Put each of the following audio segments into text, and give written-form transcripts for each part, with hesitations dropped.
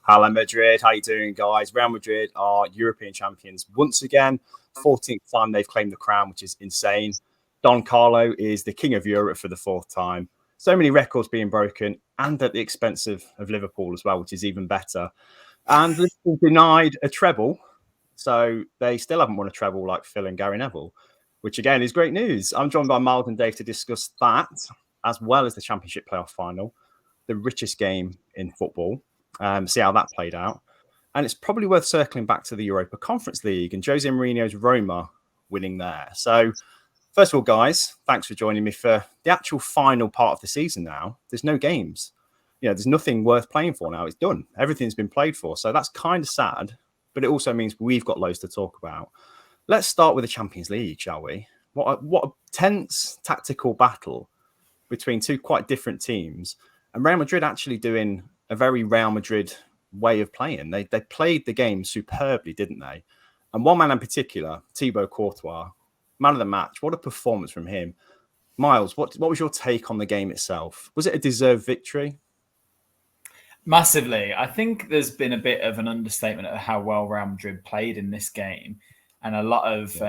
Hello Madrid, how you doing, guys? Real Madrid are European champions once again. 14th time they've claimed the crown, which is insane. Don Carlo is the king of Europe for the 4th time. So many records being broken, and at the expense of Liverpool as well, which is even better. And Liverpool denied a treble, so they still haven't won a treble like Phil and Gary Neville, which again is great news. I'm joined by Myles and Dave to discuss that, as well as the Championship playoff final, the richest game in football. See how that played out. And it's probably worth circling back to the Europa Conference League and Jose Mourinho's Roma winning there. So, first of all, guys, thanks for joining me for the actual final part of the season now. There's no games. There's nothing worth playing for now. It's done. Everything's been played for. So that's kind of sad, but it also means we've got loads to talk about. Let's start with the Champions League, shall we? What a tense tactical battle between two quite different teams. And Real Madrid actually doing a very Real Madrid way of playing. They played the game superbly, didn't they? And one man in particular, Thibaut Courtois, man of the match. What a performance from him. Myles, what was your take on the game itself? Was it a deserved victory? Massively. I think there's been a bit of an understatement of how well Real Madrid played in this game, and a lot of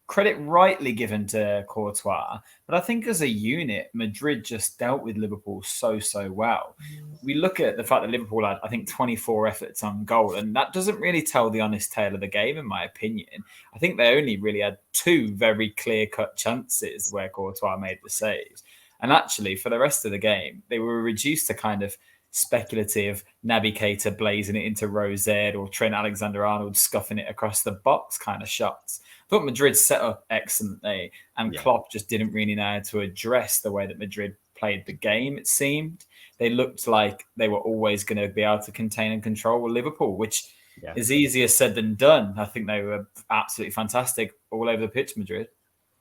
credit rightly given to Courtois. But I think as a unit, Madrid just dealt with Liverpool so well. We look at the fact that Liverpool had, I think, 24 efforts on goal, and that doesn't really tell the honest tale of the game, in my opinion. I think they only really had 2 very clear-cut chances where Courtois made the saves. And actually, for the rest of the game, they were reduced to kind of speculative Naby Keita blazing it into Rose or Trent Alexander-Arnold scuffing it across the box kind of shots. I thought Madrid set up excellently, and Klopp just didn't really know how to address the way that Madrid played the game, it seemed. They looked like they were always going to be able to contain and control Liverpool, which is easier said than done. I think they were absolutely fantastic all over the pitch, Madrid.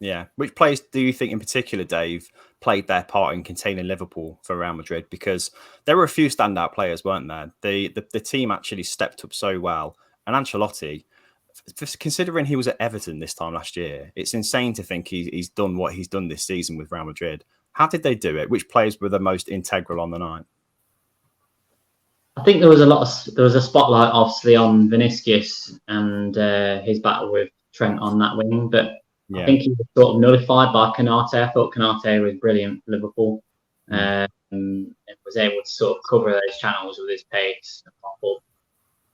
Yeah. Which players do you think in particular, Dave, played their part in containing Liverpool for Real Madrid? Because there were a few standout players, weren't there? The team actually stepped up so well. And Ancelotti, considering he was at Everton this time last year, it's insane to think he's done what he's done this season with Real Madrid. How did they do it? Which players were the most integral on the night? I think there was a spotlight obviously on Vinicius and his battle with Trent on that wing, but I think he was sort of nullified by Konate. I thought Konate was brilliant for Liverpool and was able to sort of cover those channels with his pace.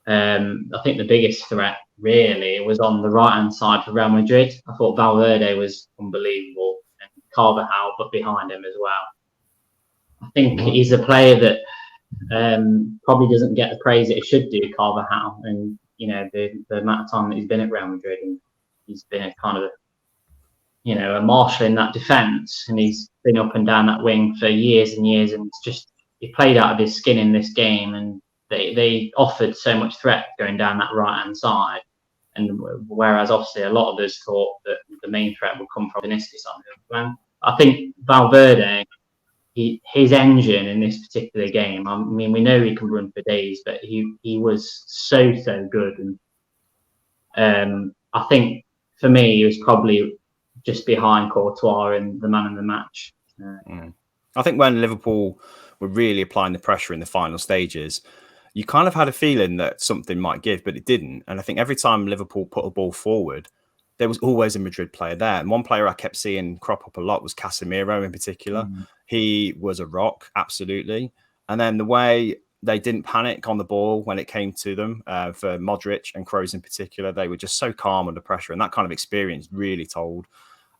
I think the biggest threat really was on the right-hand side for Real Madrid. I thought Valverde was unbelievable and Carvajal, but behind him as well. I think he's a player that probably doesn't get the praise that he should do, Carvajal. And, the amount of time that he's been at Real Madrid, and he's been a kind of a marshal in that defence, and he's been up and down that wing for years and years, and it's just he played out of his skin in this game, and they offered so much threat going down that right-hand side, and whereas obviously a lot of us thought that the main threat would come from Vinicius on the other. I think Valverde, his engine in this particular game, I mean, we know he can run for days, but he was so good, and I think for me he was probably just behind Courtois and the man of the match. I think when Liverpool were really applying the pressure in the final stages, you kind of had a feeling that something might give, but it didn't. And I think every time Liverpool put a ball forward, there was always a Madrid player there. And one player I kept seeing crop up a lot was Casemiro in particular. He was a rock, absolutely. And then the way they didn't panic on the ball when it came to them, for Modric and Kroos in particular, they were just so calm under pressure. And that kind of experience really told.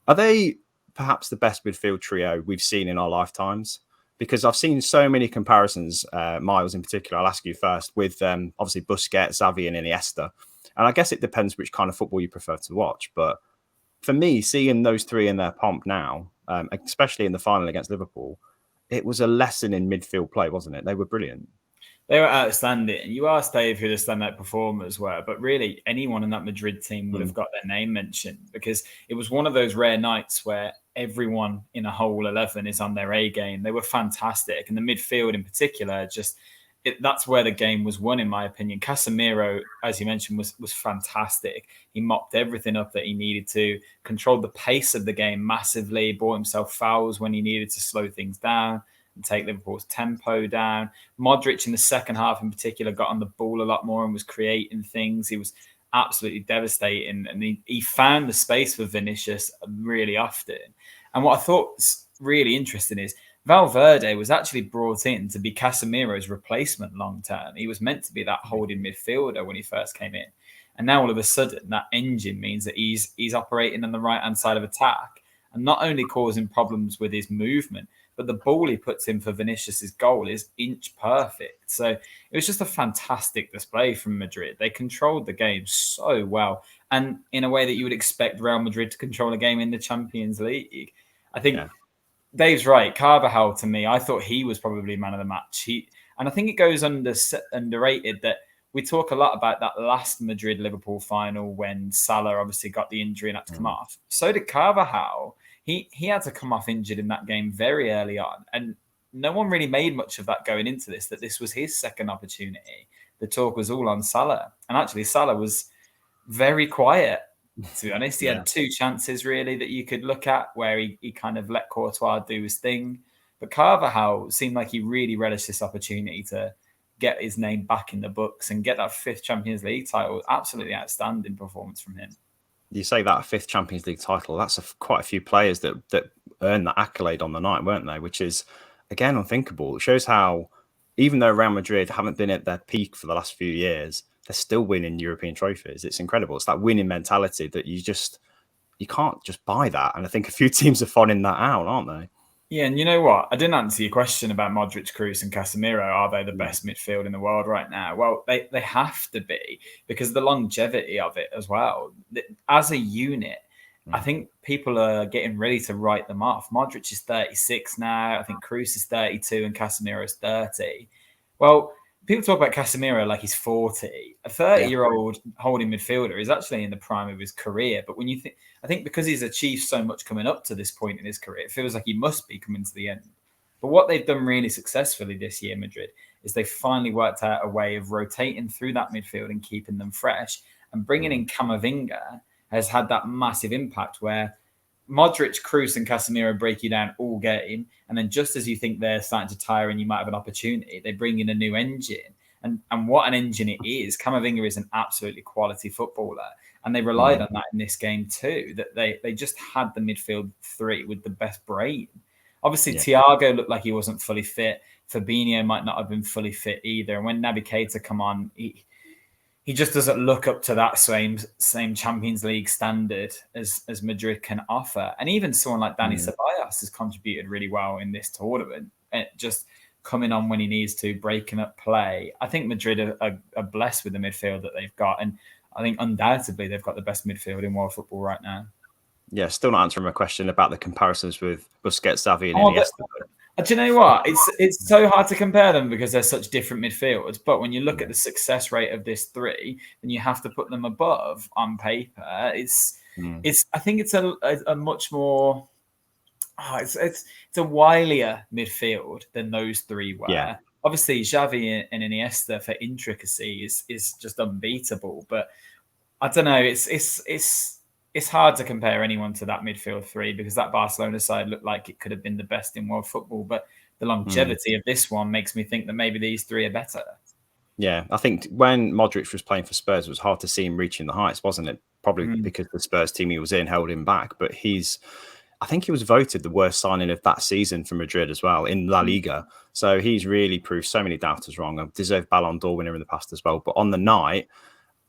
Are they perhaps the best midfield trio we've seen in our lifetimes? Because I've seen so many comparisons, Myles in particular, I'll ask you first, with obviously Busquets, Xavi and Iniesta. And I guess it depends which kind of football you prefer to watch. But for me, seeing those three in their pomp now, especially in the final against Liverpool, it was a lesson in midfield play, wasn't it? They were brilliant. They were outstanding. You asked Dave who the standout performers were, but really anyone in that Madrid team would have got their name mentioned, because it was one of those rare nights where everyone in a whole 11 is on their A game. They were fantastic. And the midfield in particular, that's where the game was won, in my opinion. Casemiro, as you mentioned, was fantastic. He mopped everything up that he needed to, controlled the pace of the game massively, bought himself fouls when he needed to slow things down. take Liverpool's tempo down. Modric in the second half in particular got on the ball a lot more and was creating things. He was absolutely devastating, and he found the space for Vinicius really often. And what I thought was really interesting is Valverde was actually brought in to be Casemiro's replacement long term. He was meant to be that holding midfielder when he first came in. And now all of a sudden, that engine means that he's operating on the right-hand side of attack and not only causing problems with his movement, but the ball he puts in for Vinicius's goal is inch perfect. So it was just a fantastic display from Madrid. They controlled the game so well, and in a way that you would expect Real Madrid to control a game in the Champions League. I think Dave's right. Carvajal, to me, I thought he was probably man of the match. And I think it goes underrated that we talk a lot about that last Madrid-Liverpool final when Salah obviously got the injury and had to come off. So did Carvajal. He had to come off injured in that game very early on. And no one really made much of that going into this, that this was his second opportunity. The talk was all on Salah. And actually, Salah was very quiet, to be honest. He had two chances, really, that you could look at where he kind of let Courtois do his thing. But Carvajal seemed like he really relished this opportunity to get his name back in the books and get that 5th Champions League title. Absolutely outstanding performance from him. You say that 5th Champions League title, that's quite a few players that earned that accolade on the night, weren't they? Which is, again, unthinkable. It shows how, even though Real Madrid haven't been at their peak for the last few years, they're still winning European trophies. It's incredible. It's that winning mentality that you can't just buy that. And I think a few teams are finding that out, aren't they? Yeah, and you know what? I didn't answer your question about Modric, Kroos and Casemiro. Are they the best midfield in the world right now? Well, they have to be, because of the longevity of it as well. As a unit, I think people are getting ready to write them off. Modric is 36 now. I think Kroos is 32 and Casemiro is 30. Well, people talk about Casemiro like he's 40. A 30-year-old holding midfielder is actually in the prime of his career. But when you think, I think because he's achieved so much coming up to this point in his career, it feels like he must be coming to the end. But what they've done really successfully this year, Madrid, is they finally worked out a way of rotating through that midfield and keeping them fresh. And bringing in Camavinga has had that massive impact where Modric, Kroos and Casemiro break you down all game. And then just as you think they're starting to tire and you might have an opportunity, they bring in a new engine. And what an engine it is. Camavinga is an absolutely quality footballer. And they relied on that in this game too, that they just had the midfield three with the best brain. Obviously, Thiago looked like he wasn't fully fit. Fabinho might not have been fully fit either. And when Naby Keita come on, he just doesn't look up to that same Champions League standard as Madrid can offer. And even someone like Dani Ceballos has contributed really well in this tournament, just coming on when he needs to, breaking up play. I think Madrid are blessed with the midfield that they've got. And I think undoubtedly they've got the best midfield in world football right now. Yeah, still not answering my question about the comparisons with Busquets, Xavi and Iniesta. Do you know what? It's so hard to compare them because they're such different midfields. But when you look at the success rate of this three, then you have to put them above on paper. I think it's a much more. It's a wilier midfield than those three were. Yeah. Obviously, Xavi and Iniesta for intricacy is just unbeatable. But I don't know. It's hard to compare anyone to that midfield three because that Barcelona side looked like it could have been the best in world football. But the longevity of this one makes me think that maybe these three are better. Yeah, I think when Modric was playing for Spurs, it was hard to see him reaching the heights, wasn't it? Probably because the Spurs team he was in held him back. But I think he was voted the worst signing of that season for Madrid as well in La Liga. So he's really proved so many doubters wrong. A deserved Ballon d'Or winner in the past as well. But on the night,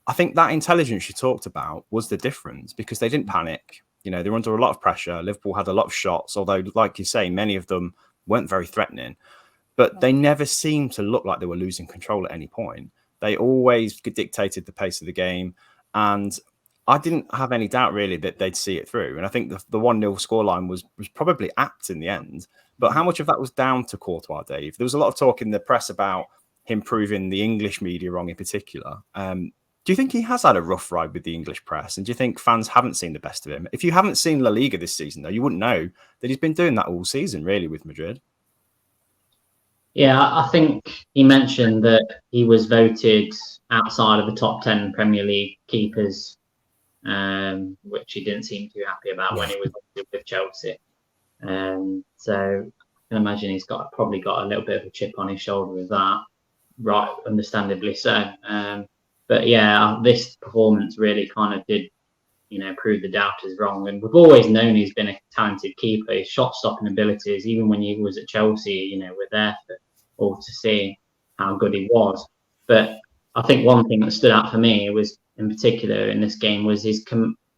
I think that intelligence you talked about was the difference because they didn't panic. You know, they were under a lot of pressure. Liverpool had a lot of shots, although, like you say, many of them weren't very threatening. But they never seemed to look like they were losing control at any point. They always dictated the pace of the game. And I didn't have any doubt, really, that they'd see it through. And I think the 1-0 scoreline was probably apt in the end. But how much of that was down to Courtois, Dave? There was a lot of talk in the press about him proving the English media wrong in particular. Do you think he has had a rough ride with the English press? And do you think fans haven't seen the best of him? If you haven't seen La Liga this season, though, you wouldn't know that he's been doing that all season, really, with Madrid. Yeah, I think he mentioned that he was voted outside of the top 10 Premier League keepers, which he didn't seem too happy about when he was with Chelsea. So can imagine he's probably got a little bit of a chip on his shoulder with that, right? Understandably so. But yeah, this performance really kind of did, prove the doubters wrong. And we've always known he's been a talented keeper. His shot-stopping abilities, even when he was at Chelsea, were there for all to see how good he was. But I think one thing that stood out for me was, in particular in this game, was his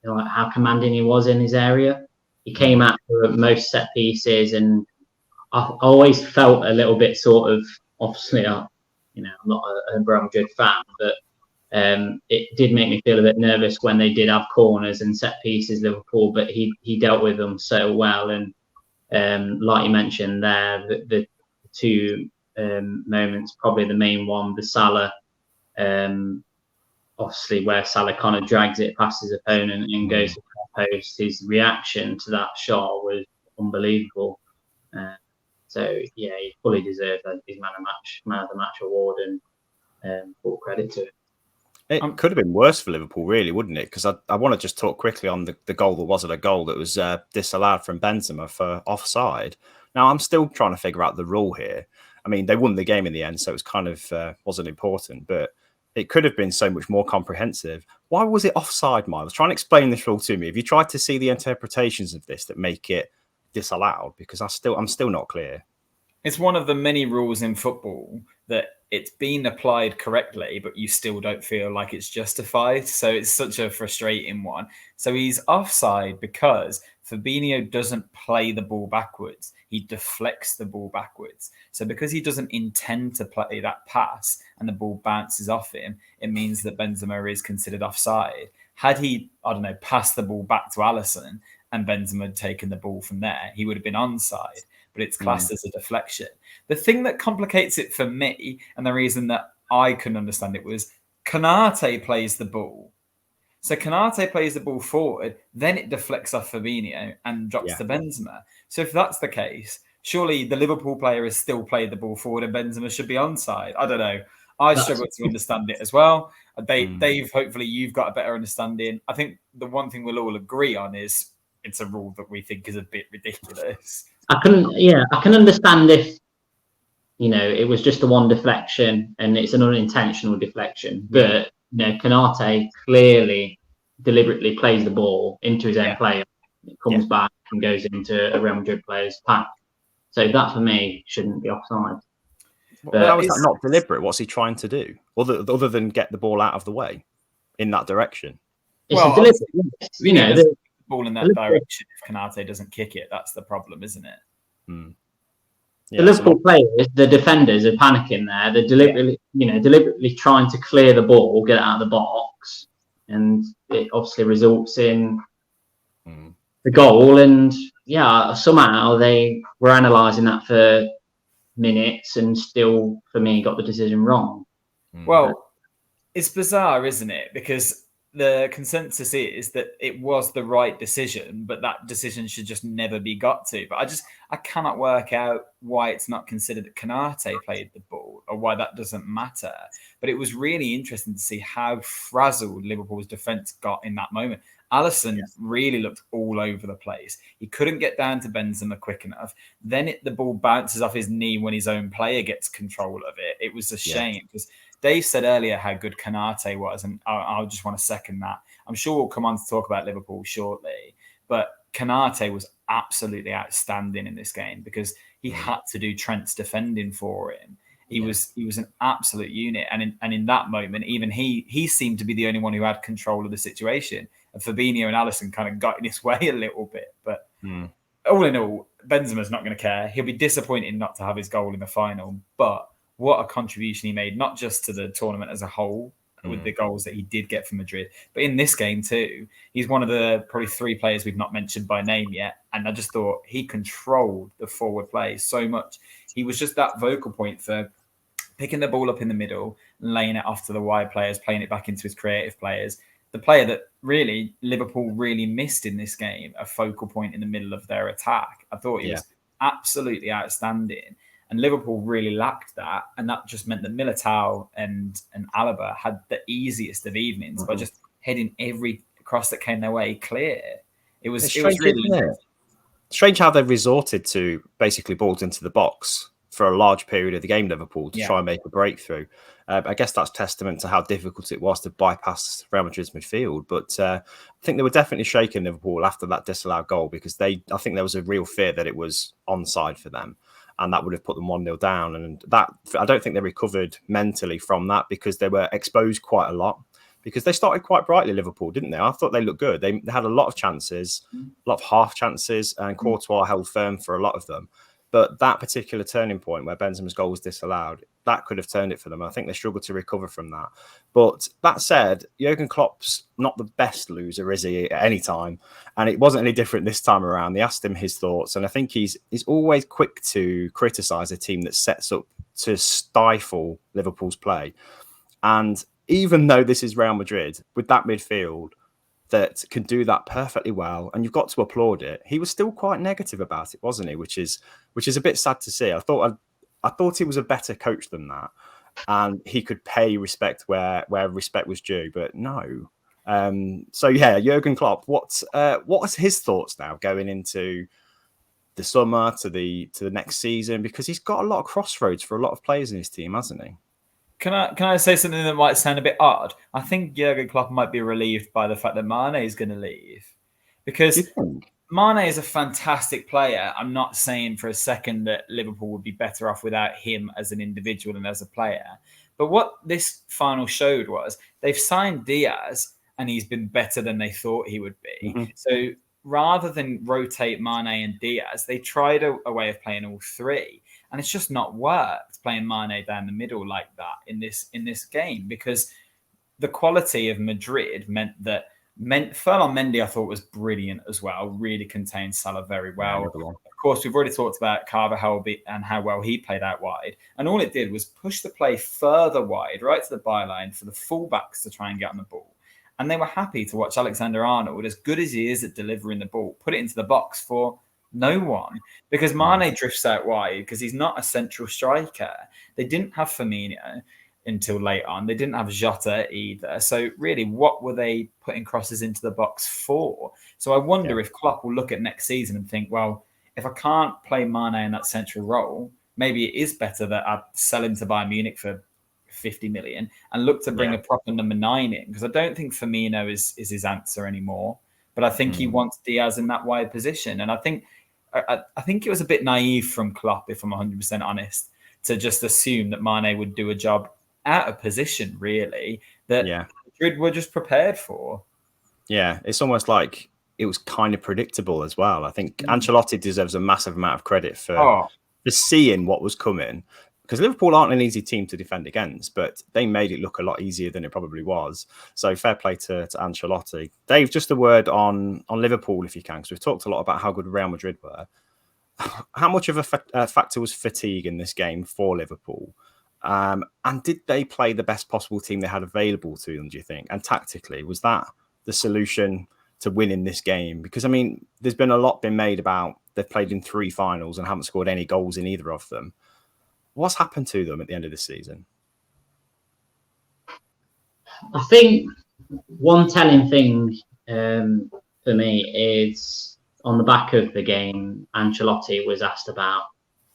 how commanding he was in his area. He came out for most set pieces, and I always felt a little bit sort of, obviously, I'm not a Real Madrid fan, but it did make me feel a bit nervous when they did have corners and set pieces, Liverpool, but he dealt with them so well. And like you mentioned there, the two moments, probably the main one, the Salah, obviously where Salah kind of drags it past his opponent and goes to the post. His reaction to that shot was unbelievable. So yeah, he fully deserved his man of the match award, and full credit to it. It could have been worse for Liverpool, really, wouldn't it? Because I want to just talk quickly on the goal that wasn't a goal, that was disallowed from Benzema for offside. Now, I'm still trying to figure out the rule here. I mean, they won the game in the end, so it was kind of wasn't important, but it could have been so much more comprehensive. Why was it offside, Myles? Try and explain this rule to me. Have you tried to see the interpretations of this that make it disallowed? Because I'm still not clear. It's one of the many rules in football that it's been applied correctly, but you still don't feel like it's justified. So it's such a frustrating one. So he's offside because Fabinho doesn't play the ball backwards. He deflects the ball backwards. So because he doesn't intend to play that pass and the ball bounces off him, it means that Benzema is considered offside. Had he, passed the ball back to Alisson and Benzema had taken the ball from there, he would have been onside. But it's classed as a deflection. The thing that complicates it for me, and the reason that I couldn't understand it, was Konate plays the ball. So Konate plays the ball forward, then it deflects off Fabinho and drops to Benzema. So if that's the case, surely the Liverpool player has still played the ball forward and Benzema should be onside. I don't know. I struggle to understand it as well. Dave, hopefully you've got a better understanding. I think the one thing we'll all agree on is it's a rule that we think is a bit ridiculous. I can understand if, it was just the one deflection and it's an unintentional deflection. But, Konate clearly deliberately plays the ball into his own player. It comes back and goes into a Real Madrid player's pack. So that, for me, shouldn't be offside. But how is that not deliberate? What's he trying to do? Other than get the ball out of the way in that direction? It's a deliberate, the ball in that direction. If Konate doesn't kick it, that's the problem, isn't it? The Liverpool players, the defenders, are panicking there. They're deliberately trying to clear the ball, get it out of the box, and it obviously results in the goal. And somehow they were analysing that for minutes and still, for me, got the decision wrong. Well, it's bizarre, isn't it? Because the consensus is that it was the right decision, but that decision should just never be got to. But I cannot work out why it's not considered that Konate played the ball or why that doesn't matter. But it was really interesting to see how frazzled Liverpool's defence got in that moment. Alisson really looked all over the place. He couldn't get down to Benzema quick enough. Then the ball bounces off his knee when his own player gets control of it. It was a shame because Dave said earlier how good Konate was, and I just want to second that. I'm sure we'll come on to talk about Liverpool shortly, but Konate was absolutely outstanding in this game because he had to do Trent's defending for him. He was an absolute unit, and in that moment, even he seemed to be the only one who had control of the situation. And Fabinho and Alisson kind of got in his way a little bit, but all in all, Benzema's not going to care. He'll be disappointed not to have his goal in the final, but what a contribution he made, not just to the tournament as a whole with the goals that he did get from Madrid, but in this game too. He's one of the probably three players we've not mentioned by name yet. And I just thought he controlled the forward play so much. He was just that vocal point for picking the ball up in the middle, laying it off to the wide players, playing it back into his creative players. The player that really Liverpool really missed in this game, a focal point in the middle of their attack. I thought he was absolutely outstanding. And Liverpool really lacked that. And that just meant that Militao and Alaba had the easiest of evenings by just heading every cross that came their way clear. It was really interesting. strange how they've resorted to basically balls into the box for a large period of the game, Liverpool, to try and make a breakthrough. I guess that's testament to how difficult it was to bypass Real Madrid's midfield. But I think they were definitely shaking Liverpool after that disallowed goal, because I think there was a real fear that it was onside for them, and that would have put them 1-0 down. And that, I don't think they recovered mentally from that, because they were exposed quite a lot. Because they started quite brightly, Liverpool, didn't they? I thought they looked good. They had a lot of chances, a lot of half chances, and Courtois held firm for a lot of them. But that particular turning point where Benzema's goal was disallowed, that could have turned it for them. I think they struggled to recover from that. But that said, Jurgen Klopp's not the best loser, is he, at any time? And it wasn't any different this time around. They asked him his thoughts, and I think he's always quick to criticise a team that sets up to stifle Liverpool's play. And even though this is Real Madrid, with that midfield that can do that perfectly well, and you've got to applaud it, he was still quite negative about it, wasn't he? Which is a bit sad to see. I thought he was a better coach than that, and he could pay respect where respect was due, but no. So yeah, Jurgen Klopp, what's his thoughts now going into the summer to the next season? Because he's got a lot of crossroads for a lot of players in his team, hasn't he? Can I say something that might sound a bit odd? I think Jurgen Klopp might be relieved by the fact that Mane is going to leave, because Mane is a fantastic player. I'm not saying for a second that Liverpool would be better off without him as an individual and as a player. But what this final showed was they've signed Diaz, and he's been better than they thought he would be. Mm-hmm. So rather than rotate Mane and Diaz, they tried a way of playing all three. And it's just not worked, playing Mane down the middle like that in this game, because the quality of Madrid meant Ferland Mendy, I thought, was brilliant as well, really contained Salah very well. Yeah, of course, we've already talked about Carvajal and how well he played out wide. And all it did was push the play further wide, right to the byline, for the fullbacks to try and get on the ball. And they were happy to watch Alexander-Arnold, as good as he is at delivering the ball, put it into the box for no one, because Mane drifts out wide because he's not a central striker. They didn't have Firmino until late on. They didn't have Jota either. So really, what were they putting crosses into the box for? So I wonder if Klopp will look at next season and think, well, if I can't play Mane in that central role, maybe it is better that I sell him to Bayern Munich for 50 million and look to bring a proper number 9 in, because I don't think Firmino is his answer anymore. But I think he wants Diaz in that wide position. And I think it was a bit naive from Klopp, if I'm 100% honest, to just assume that Mane would do a job out of position, really, that Madrid were just prepared for. Yeah, it's almost like it was kind of predictable as well. I think Ancelotti deserves a massive amount of credit for seeing what was coming, because Liverpool aren't an easy team to defend against, but they made it look a lot easier than it probably was. So fair play to Ancelotti. Dave, just a word on Liverpool, if you can, because we've talked a lot about how good Real Madrid were. How much of a factor was fatigue in this game for Liverpool? And did they play the best possible team they had available to them, do you think? And tactically, was that the solution to winning this game? Because, I mean, there's been a lot been made about they've played in 3 finals and haven't scored any goals in either of them. What's happened to them at the end of the season? I think one telling thing for me is, on the back of the game, Ancelotti was asked about,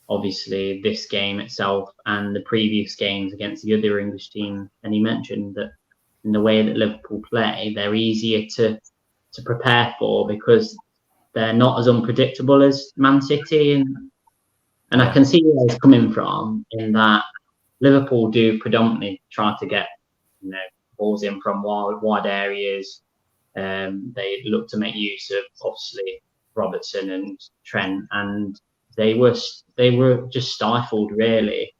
obviously, this game itself and the previous games against the other English team. And he mentioned that in the way that Liverpool play, they're easier to prepare for because they're not as unpredictable as Man City. And I can see where he's coming from, in that Liverpool do predominantly try to get balls in from wide areas. They look to make use of, obviously, Robertson and Trent, and they were just stifled, really,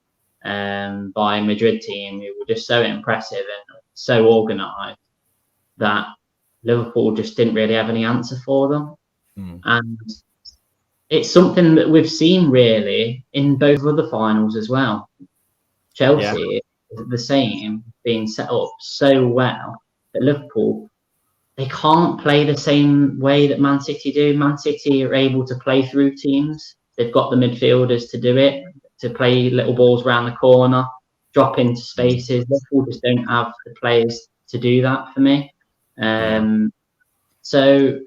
by a Madrid team who were just so impressive and so organised that Liverpool just didn't really have any answer for them. And it's something that we've seen, really, in both other finals as well. Chelsea is the same, being set up so well that Liverpool, they can't play the same way that Man City do. Man City are able to play through teams. They've got the midfielders to do it, to play little balls around the corner, drop into spaces. Liverpool just don't have the players to do that for me. So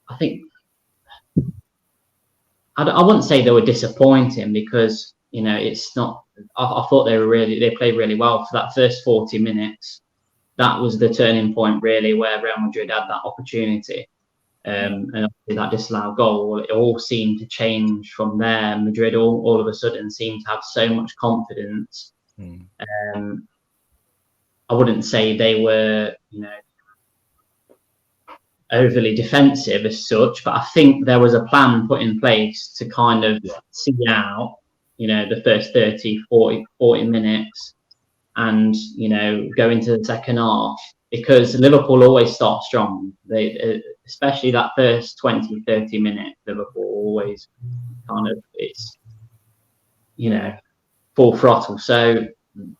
I think I wouldn't say they were disappointing because, it's not. I thought they played really well for that first 40 minutes. That was the turning point, really, where Real Madrid had that opportunity. And obviously that disallowed goal. It all seemed to change from there. Madrid all of a sudden seemed to have so much confidence. I wouldn't say they were, overly defensive as such, but I think there was a plan put in place to kind of see out, the first 30, 40 minutes and, go into the second half, because Liverpool always start strong. They, especially that first 20, 30 minutes, Liverpool always kind of, it's, full throttle. So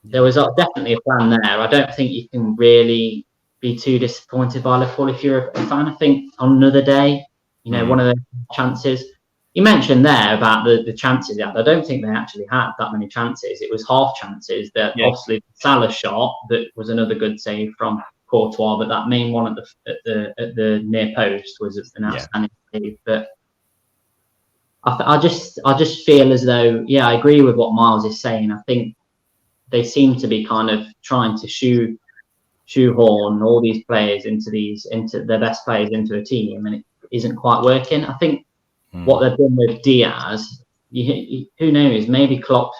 there was definitely a plan there. I don't think you can really be too disappointed by Liverpool if you're a fan. I think on another day, one of the chances you mentioned there about the chances they had, I don't think they actually had that many chances. It was half chances. That obviously Salah shot, that was another good save from Courtois, but that main one at the near post was an outstanding save. But I just feel as though, I agree with what Myles is saying. I think they seem to be kind of trying to shoehorn all these players into their best players into a team, and it isn't quite working. I think what they've done with Diaz, who knows, maybe Klopp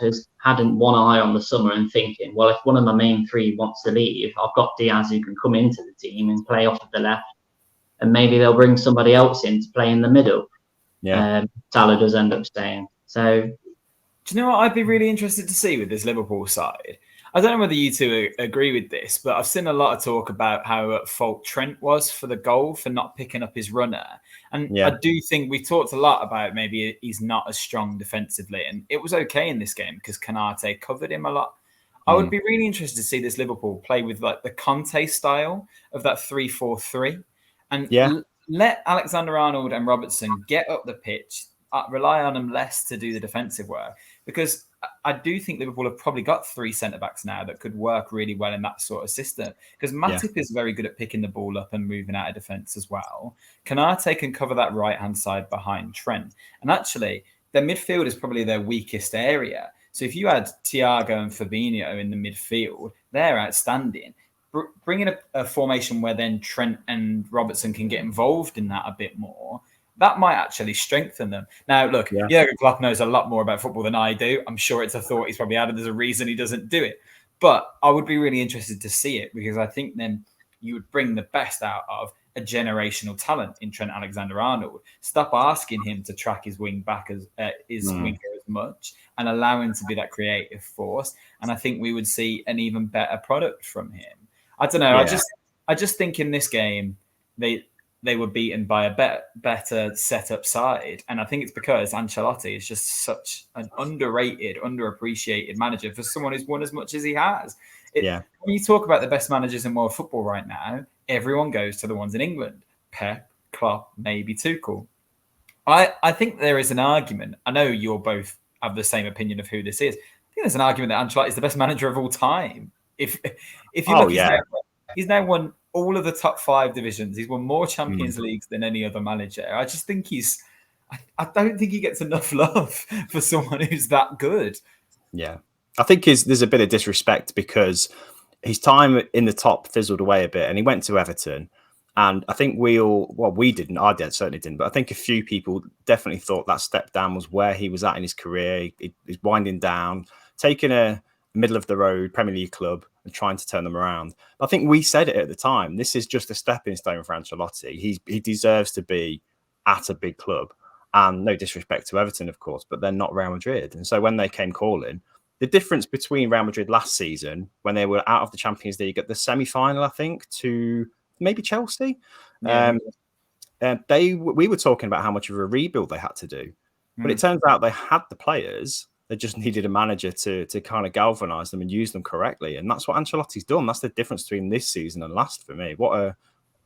had one eye on the summer and thinking, well, if one of my main three wants to leave, I've got Diaz who can come into the team and play off of the left, and maybe they'll bring somebody else in to play in the middle. Salah does end up staying. So, do you know what I'd be really interested to see with this Liverpool side? I don't know whether you two agree with this, but I've seen a lot of talk about how at fault Trent was for the goal, for not picking up his runner. And I do think we talked a lot about maybe he's not as strong defensively. And it was okay in this game because Canate covered him a lot. I would be really interested to see this Liverpool play with like the Conte style of that 3-4-3 and let Alexander-Arnold and Robertson get up the pitch, rely on them less to do the defensive work, because I do think Liverpool have probably got three centre-backs now that could work really well in that sort of system, because Matip is very good at picking the ball up and moving out of defence as well. Canate can cover that right-hand side behind Trent. And actually, their midfield is probably their weakest area. So if you had Thiago and Fabinho in the midfield, they're outstanding. Bringing a formation where then Trent and Robertson can get involved in that a bit more, that might actually strengthen them. Now, look, Jurgen Klopp knows a lot more about football than I do. I'm sure it's a thought he's probably had, and there's a reason he doesn't do it. But I would be really interested to see it, because I think then you would bring the best out of a generational talent in Trent Alexander-Arnold. Stop asking him to track his wing back as winger as much, and allow him to be that creative force. And I think we would see an even better product from him. I don't know. I just think in this game they were beaten by a better set-up side. And I think it's because Ancelotti is just such an underrated, underappreciated manager for someone who's won as much as he has. When you talk about the best managers in world football right now, everyone goes to the ones in England. Pep, Klopp, maybe Tuchel. I think there is an argument. I know you'll both have the same opinion of who this is. I think there's an argument that Ancelotti is the best manager of all time. If you look, he's now won all of the top 5 divisions. He's won more Champions Leagues than any other manager. I just think I don't think he gets enough love for someone who's that good. Yeah. I think there's a bit of disrespect because his time in the top fizzled away a bit and he went to Everton. And I think we didn't, certainly didn't, but I think a few people definitely thought that step down was where he was at in his career. He's winding down, taking a middle of the road Premier League club and trying to turn them around. I think we said it at the time. This is just a stepping stone for Ancelotti. He deserves to be at a big club. And no disrespect to Everton, of course, but they're not Real Madrid. And so when they came calling, the difference between Real Madrid last season, when they were out of the Champions League at the semi-final, I think, to maybe Chelsea, we were talking about how much of a rebuild they had to do. But it turns out they had the players. They just needed a manager to kind of galvanise them and use them correctly. And that's what Ancelotti's done. That's the difference between this season and last for me. What a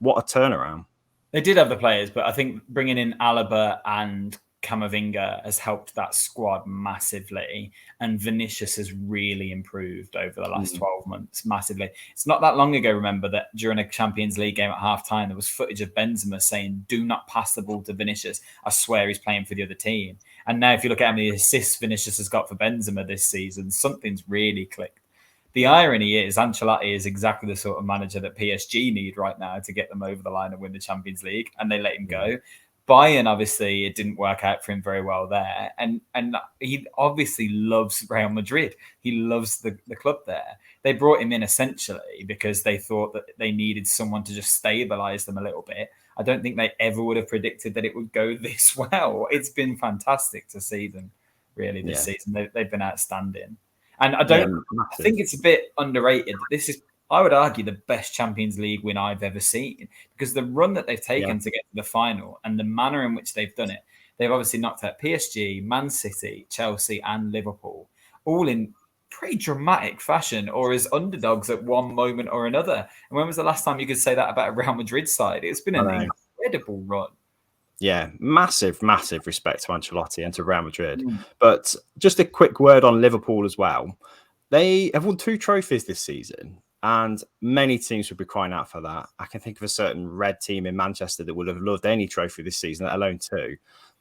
turnaround. They did have the players, but I think bringing in Alaba and Camavinga has helped that squad massively, and Vinicius has really improved over the last 12 months massively. It's not that long ago, remember, that during a Champions League game at half-time, there was footage of Benzema saying, "Do not pass the ball to Vinicius. I swear he's playing for the other team." And now if you look at how many assists Vinicius has got for Benzema this season, something's really clicked. The irony is Ancelotti is exactly the sort of manager that PSG need right now to get them over the line and win the Champions League, and they let him go. Bayern, obviously, it didn't work out for him very well there. And he obviously loves Real Madrid. He loves the club there. They brought him in essentially because they thought that they needed someone to just stabilize them a little bit. I don't think they ever would have predicted that it would go this well. It's been fantastic to see them really this season. They've been outstanding. And I think it's a bit underrated. This is, I would argue, the best Champions League win I've ever seen, because the run that they've taken to get to the final and the manner in which they've done it, they've obviously knocked out PSG, Man City, Chelsea, and Liverpool, all in pretty dramatic fashion, or as underdogs at one moment or another. And when was the last time you could say that about a Real Madrid side? It's been an incredible run. Yeah, massive respect to Ancelotti and to Real Madrid. But just a quick word on Liverpool as well. They have won 2 trophies this season, and many teams would be crying out for that. I can think of a certain red team in Manchester that would have loved any trophy this season, let alone 2.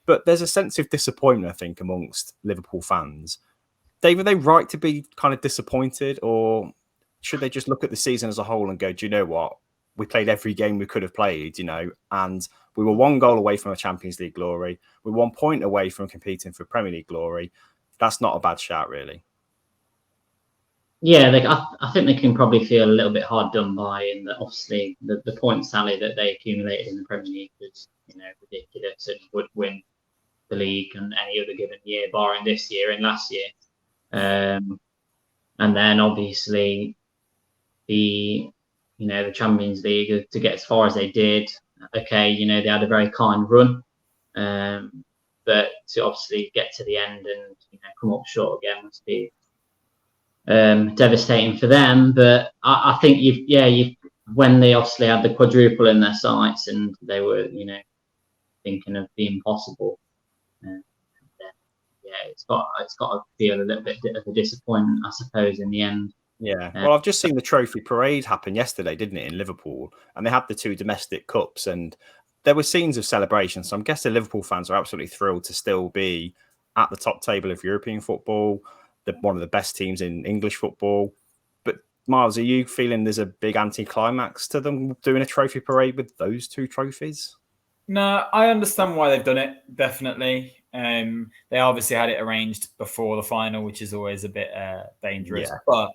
But there's a sense of disappointment, I think, amongst Liverpool fans. Dave, are they right to be kind of disappointed, or should they just look at the season as a whole and go, do you know what? We played every game we could have played, and we were 1 goal away from a Champions League glory. We're 1 point away from competing for Premier League glory. That's not a bad shout, really. Yeah, I think they can probably feel a little bit hard done by, in that obviously the point tally that they accumulated in the Premier League was, ridiculous, and would win the league and any other given year, barring this year and last year. And then obviously the Champions League, to get as far as they did. Okay, they had a very kind run, but to obviously get to the end and come up short again must be devastating for them. But I think when they obviously had the quadruple in their sights and they were thinking of the impossible, it's got to feel a little bit of a disappointment, I suppose, in the end. Yeah, well, I've just seen the trophy parade happen yesterday, didn't it, in Liverpool? And they had the 2 domestic cups, and there were scenes of celebration. So I'm guessing Liverpool fans are absolutely thrilled to still be at the top table of European football, one of the best teams in English football. But Myles, are you feeling there's a big anticlimax to them doing a trophy parade with those 2 trophies? No, I understand why they've done it, definitely. They obviously had it arranged before the final, which is always a bit dangerous. But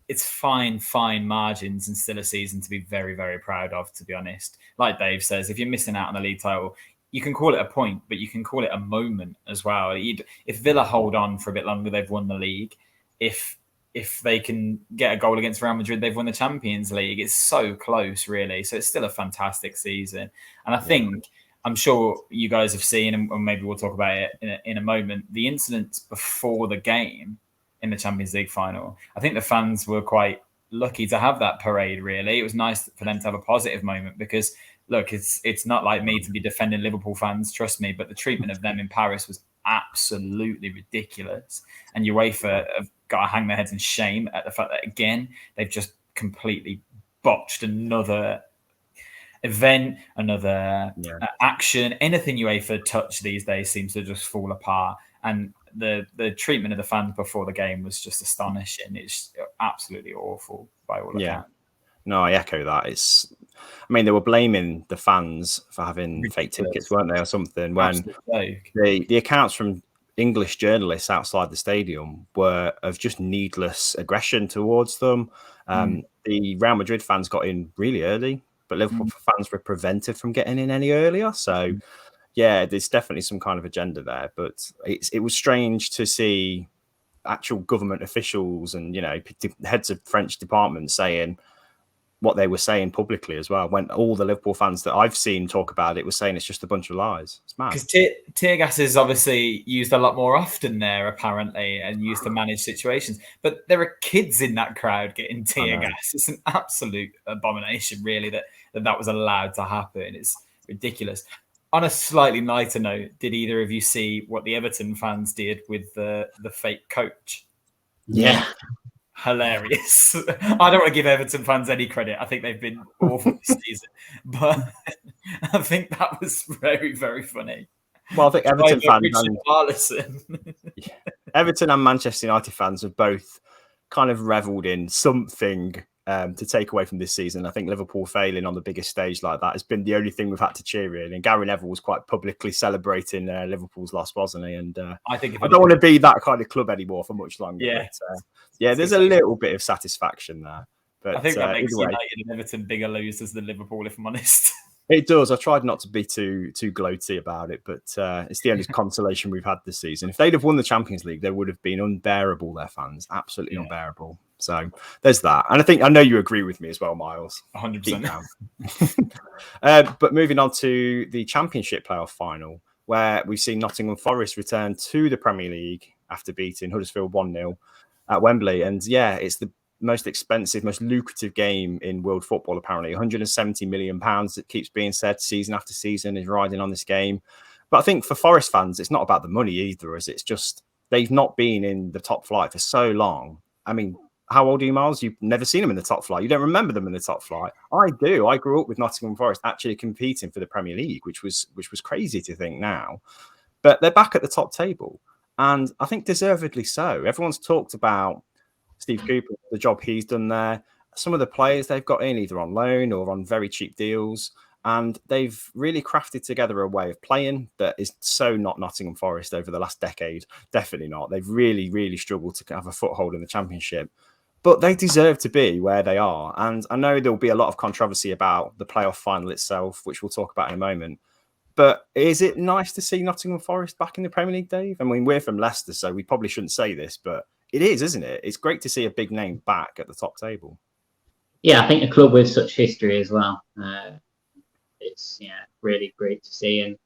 it's fine margins and still a season to be very, very proud of, to be honest. Like Dave says, if you're missing out on the league title, you can call it a point, but you can call it a moment as well. If Villa hold on for a bit longer, they've won the league. If they can get a goal against Real Madrid, they've won the Champions League. It's so close, really. So it's still a fantastic season. And I think, I'm sure you guys have seen, and maybe we'll talk about it in a moment, the incidents before the game in the Champions League final. I think the fans were quite lucky to have that parade, really. It was nice for them to have a positive moment because, look, it's not like me to be defending Liverpool fans, trust me, but the treatment of them in Paris was absolutely ridiculous. And UEFA have got to hang their heads in shame at the fact that, again, they've just completely botched another event, another action. Anything UEFA touch these days seems to just fall apart. And the treatment of the fans before the game was just astonishing. It's absolutely awful by all accounts. No, I echo that. They were blaming the fans for having fake tickets, weren't they, or something? When the accounts from English journalists outside the stadium were of just needless aggression towards them. The Real Madrid fans got in really early, but Liverpool fans were prevented from getting in any earlier. So, there's definitely some kind of agenda there. But it was strange to see actual government officials and heads of French departments saying what they were saying publicly as well, when all the Liverpool fans that I've seen talk about it were saying it's just a bunch of lies. It's mad. Because tear gas is obviously used a lot more often there, apparently, and used to manage situations. But there are kids in that crowd getting tear gas. It's an absolute abomination, really, that was allowed to happen. It's ridiculous. On a slightly lighter note, did either of you see what the Everton fans did with the fake coach? Yeah. Hilarious. I don't want to give Everton fans any credit. I think they've been awful this season, but I think that was very, very funny. Well, I think Everton fans Everton and Manchester United fans have both kind of revelled in something to take away from this season. I think Liverpool failing on the biggest stage like that has been the only thing we've had to cheer in. And Gary Neville was quite publicly celebrating Liverpool's loss, wasn't he? And I think I don't want to be that kind of club anymore for much longer. Yeah, but, there's a little bit of satisfaction there. But I think that makes United and Everton bigger losers than Liverpool, if I'm honest. It does. I tried not to be too gloaty about it, but it's the only consolation we've had this season. If they'd have won the Champions League, they would have been unbearable, their fans. Absolutely unbearable. So there's that. And I know you agree with me as well, Myles. 100%. But moving on to the Championship playoff final, where we've seen Nottingham Forest return to the Premier League after beating Huddersfield 1-0 at Wembley. And it's the most expensive, most lucrative game in world football, apparently. £170 million, it keeps being said, season after season, is riding on this game. But I think for Forest fans, it's not about the money either, as it's just they've not been in the top flight for so long. I mean, how old are you, Myles? You've never seen them in the top flight. You don't remember them in the top flight. I do. I grew up with Nottingham Forest actually competing for the Premier League, which was crazy to think now. But they're back at the top table, and I think deservedly so. Everyone's talked about Steve Cooper, the job he's done there. Some of the players they've got in either on loan or on very cheap deals. And they've really crafted together a way of playing that is so not Nottingham Forest over the last decade. Definitely not. They've really, really struggled to have a foothold in the Championship. But they deserve to be where they are. And I know there'll be a lot of controversy about the playoff final itself, which we'll talk about in a moment. But is it nice to see Nottingham Forest back in the Premier League, Dave? I mean, we're from Leicester, so we probably shouldn't say this, but it is, isn't it? It's great to see a big name back at the top table. Yeah, I think a club with such history as well. It's really great to see. And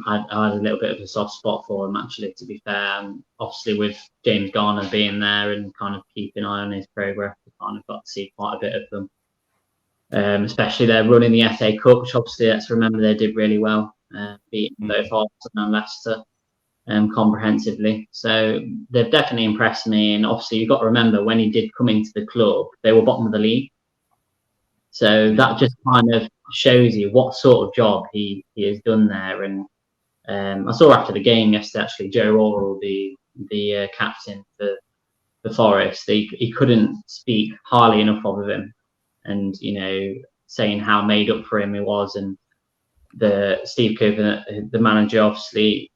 I had a little bit of a soft spot for him, actually, to be fair. And obviously, with James Garner being there and kind of keeping an eye on his progress, we kind of got to see quite a bit of them. Especially they're running the FA Cup, which obviously, let's remember, they did really well, beating both Arsenal and Leicester comprehensively. So they've definitely impressed me. And obviously, you've got to remember, when he did come into the club, they were bottom of the league. So that just kind of shows you what sort of job he has done there. And I saw after the game yesterday, actually, Joe Orwell, the captain for the Forest, he couldn't speak highly enough of him, and saying how made up for him he was. And the Steve Cooper, the manager, obviously,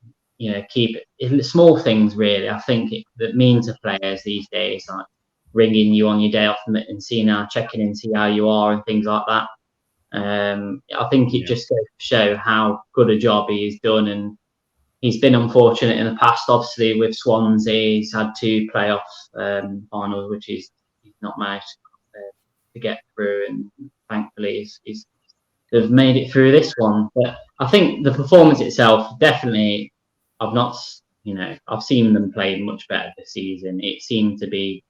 keep it small things really. I think that mean to players these days, like ringing you on your day off and checking in, see how you are, and things like that. I think it just goes to show how good a job he's done. And he's been unfortunate in the past, obviously, with Swansea. He's had 2 playoff finals, which he's not managed to get through. And thankfully, they've made it through this one. But I think the performance itself, definitely, I've seen them play much better this season. It seemed to be,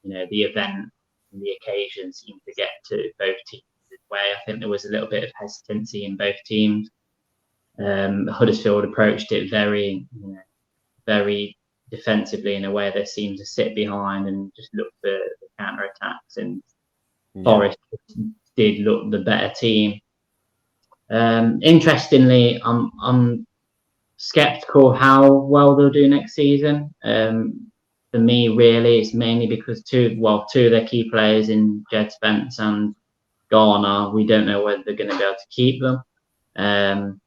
the event and the occasion seemed to get to both teams this way. I think there was a little bit of hesitancy in both teams. Huddersfield approached it very, very defensively in a way they seemed to sit behind and just look for the counter attacks. And Forest did look the better team. Interestingly, I'm skeptical how well they'll do next season. For me, really, it's mainly because two of their key players in Jed Spence and Garner, we don't know whether they're going to be able to keep them.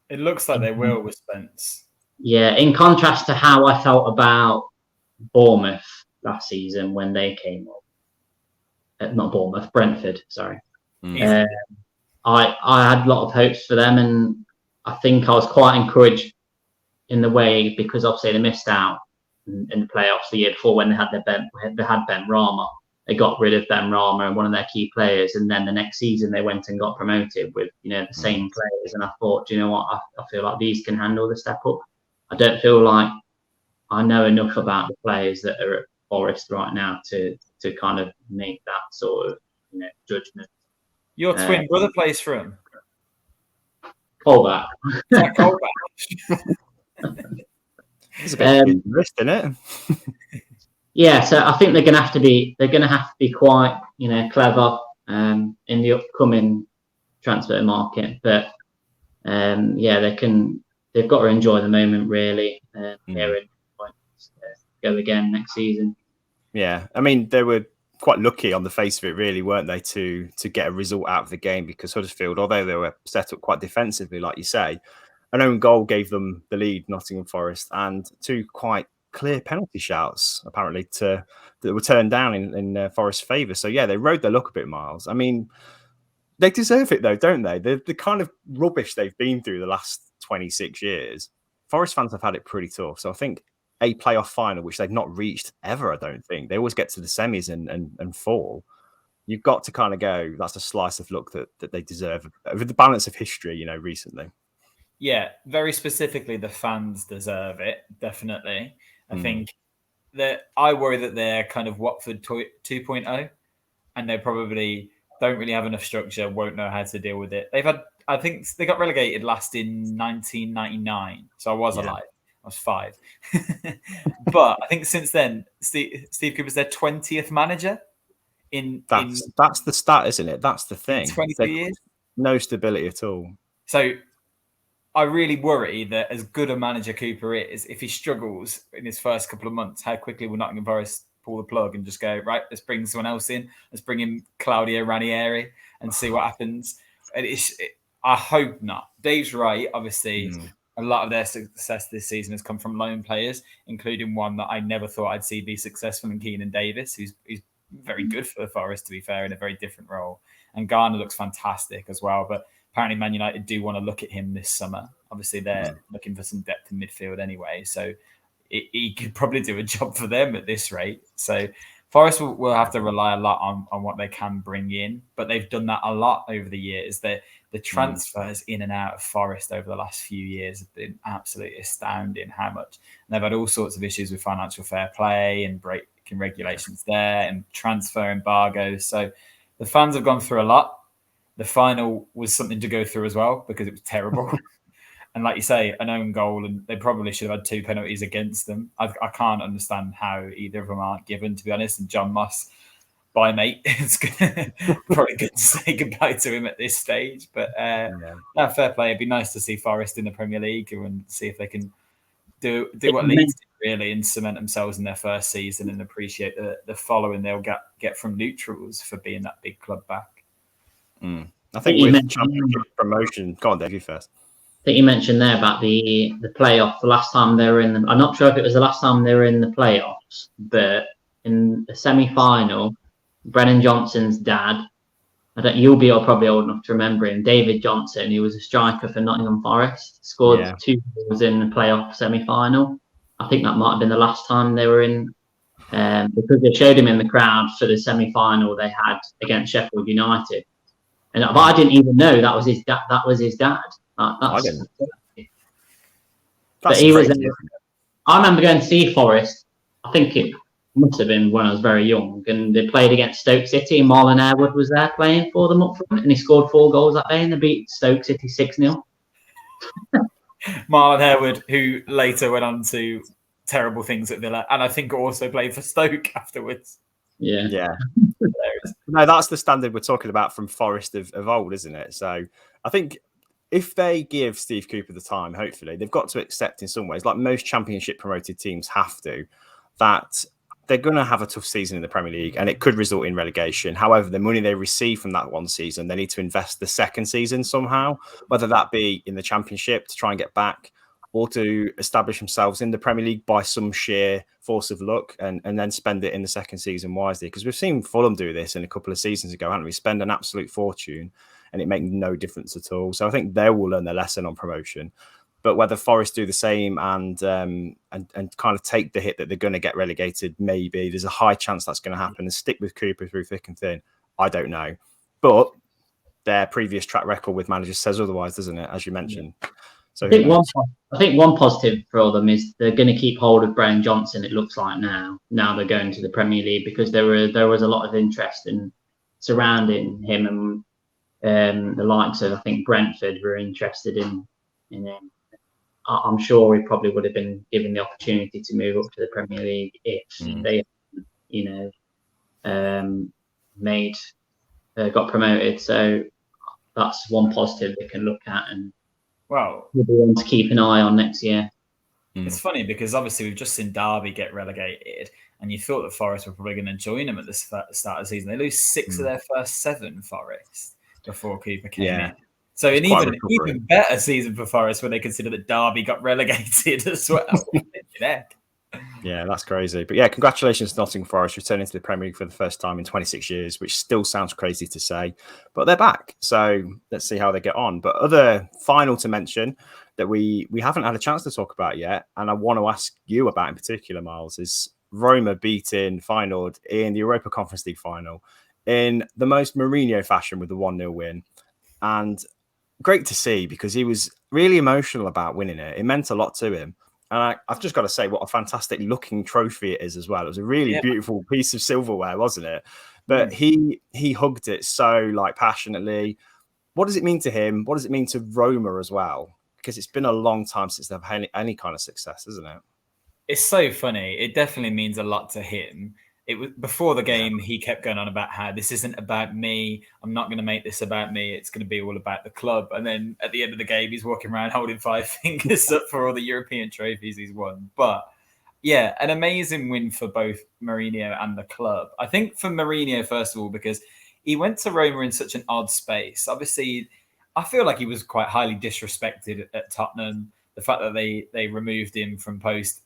It looks like they will with Spence. Yeah, in contrast to how I felt about Bournemouth last season when they came up. Not Bournemouth, Brentford, sorry. I had a lot of hopes for them, and I think I was quite encouraged in the way, because obviously they missed out in the playoffs the year before when they had Ben Rama. They got rid of Ben Rama and one of their key players, and then the next season they went and got promoted with the same players. And I thought, you know what, I feel like these can handle the step up. I don't feel like I know enough about the players that are at Forest right now to kind of make that sort of judgment. Your twin brother plays for him. Colback. It's a bit of risk, isn't it? Yeah, so I think they're going to have to be quite, clever in the upcoming transfer market. But they've got to enjoy the moment really. Go again next season. Yeah, I mean they were quite lucky on the face of it, really, weren't they, to get a result out of the game, because Huddersfield, although they were set up quite defensively, like you say, an own goal gave them the lead, Nottingham Forest, and 2 quite clear penalty shouts apparently that were turned down in Forest's favour. So yeah, they rode their luck a bit, Myles. I mean, they deserve it though, don't they? The kind of rubbish they've been through the last 26 years, Forest fans have had it pretty tough. So I think a playoff final, which they've not reached ever, I don't think. They always get to the semis and fall. You've got to kind of go, that's a slice of luck that they deserve over the balance of history, recently. Yeah, very specifically, the fans deserve it, definitely. I think that I worry that they're kind of Watford 2.0, and they probably don't really have enough structure, won't know how to deal with it. I think they got relegated last in 1999, so I was alive. I was 5. But I think since then, Steve Cooper's their 20th manager. That's the stat, isn't it? That's the thing. 22 years. No stability at all. So I really worry that as good a manager Cooper is, if he struggles in his first couple of months, how quickly will Nottingham Forest pull the plug and just go, right, let's bring someone else in. Let's bring in Claudio Ranieri and see what happens. I hope not. Dave's right. Obviously, a lot of their success this season has come from loan players, including one that I never thought I'd see be successful in Keenan Davis, who's very good for the Forest, to be fair, in a very different role. And Garner looks fantastic as well. But apparently Man United do want to look at him this summer. Obviously, they're looking for some depth in midfield anyway. So he could probably do a job for them at this rate. So Forest will have to rely a lot on what they can bring in. But they've done that a lot over the years. The transfers in and out of Forest over the last few years have been absolutely astounding how much. And they've had all sorts of issues with financial fair play and breaking regulations there and transfer embargoes. So the fans have gone through a lot. The final was something to go through as well because it was terrible. And like you say, an own goal, and they probably should have had 2 penalties against them. I can't understand how either of them aren't given, to be honest. And John Moss, bye, mate. It's probably good to say goodbye to him at this stage. But fair play. It'd be nice to see Forest in the Premier League and see if they can do what Leeds did, really, and cement themselves in their first season and appreciate the following they'll get from neutrals for being that big club back. I think with championship promotion, go on, Dave, you first. I think you mentioned there about the playoff. The last time they were in I'm not sure if it was the last time they were in the playoffs, but in the semi-final, Brennan Johnson's dad, you'll be probably old enough to remember him, David Johnson, he was a striker for Nottingham Forest, scored 2 goals in the playoff semi-final. I think that might have been the last time they were in, because they showed him in the crowd for the semi-final they had against Sheffield United. But I didn't even know that was his dad. I didn't. But he was. I remember going to see Forest. I think it must have been when I was very young, and they played against Stoke City. And Marlon Harewood was there playing for them up front, and he scored 4 goals that day, and they beat Stoke City 6-0. Marlon Harewood, who later went on to terrible things at Villa, and I think also played for Stoke afterwards. Yeah. No, that's the standard we're talking about from Forest of old, isn't it? So I think if they give Steve Cooper the time, hopefully, they've got to accept in some ways, like most championship promoted teams have to, that they're going to have a tough season in the Premier League and it could result in relegation. However, the money they receive from that one season, they need to invest the second season somehow, whether that be in the Championship to try and get back or to establish themselves in the Premier League by some sheer force of luck and then spend it in the second season wisely. Because we've seen Fulham do this in a couple of seasons ago, haven't we? Spend an absolute fortune and it makes no difference at all. So I think they will learn their lesson on promotion. But whether Forest do the same and kind of take the hit that they're going to get relegated, maybe there's a high chance that's going to happen and stick with Cooper through thick and thin. I don't know. But their previous track record with managers says otherwise, doesn't it? As you mentioned. So I think one positive for all of them is they're going to keep hold of Brennan Johnson. It looks like now they're going to the Premier League because there was a lot of interest in surrounding him, and the likes of, I think, Brentford were interested in him. I'm sure he probably would have been given the opportunity to move up to the Premier League if they, got promoted. So that's one positive they can look at, and well, we'll be one to keep an eye on next year. It's funny because obviously we've just seen Derby get relegated, and you thought that Forest were probably going to join them at the start of the season. They lose 6 of their first 7, Forest, before Cooper came in. So an even better season for Forest when they consider that Derby got relegated as well. Yeah, that's crazy. But yeah, congratulations to Nottingham Forest returning to the Premier League for the first time in 26 years, which still sounds crazy to say, but they're back. So let's see how they get on. But other final to mention that we haven't had a chance to talk about yet, and I want to ask you about in particular, Myles, is Roma beating Feyenoord in the Europa Conference League final in the most Mourinho fashion with the 1-0 win. And great to see because he was really emotional about winning it. It meant a lot to him. And I've just got to say what a fantastic looking trophy it is as well. It was a really beautiful piece of silverware, wasn't it? But he hugged it so passionately. What does it mean to him? What does it mean to Roma as well? Because it's been a long time since they've had any kind of success, isn't it? It's so funny. It definitely means a lot to him. It was before the game, he kept going on about how this isn't about me. I'm not going to make this about me. It's going to be all about the club. And then at the end of the game, he's walking around holding 5 fingers up for all the European trophies he's won. But yeah, an amazing win for both Mourinho and the club. I think for Mourinho, first of all, because he went to Roma in such an odd space. Obviously, I feel like he was quite highly disrespected at Tottenham. The fact that they removed him from post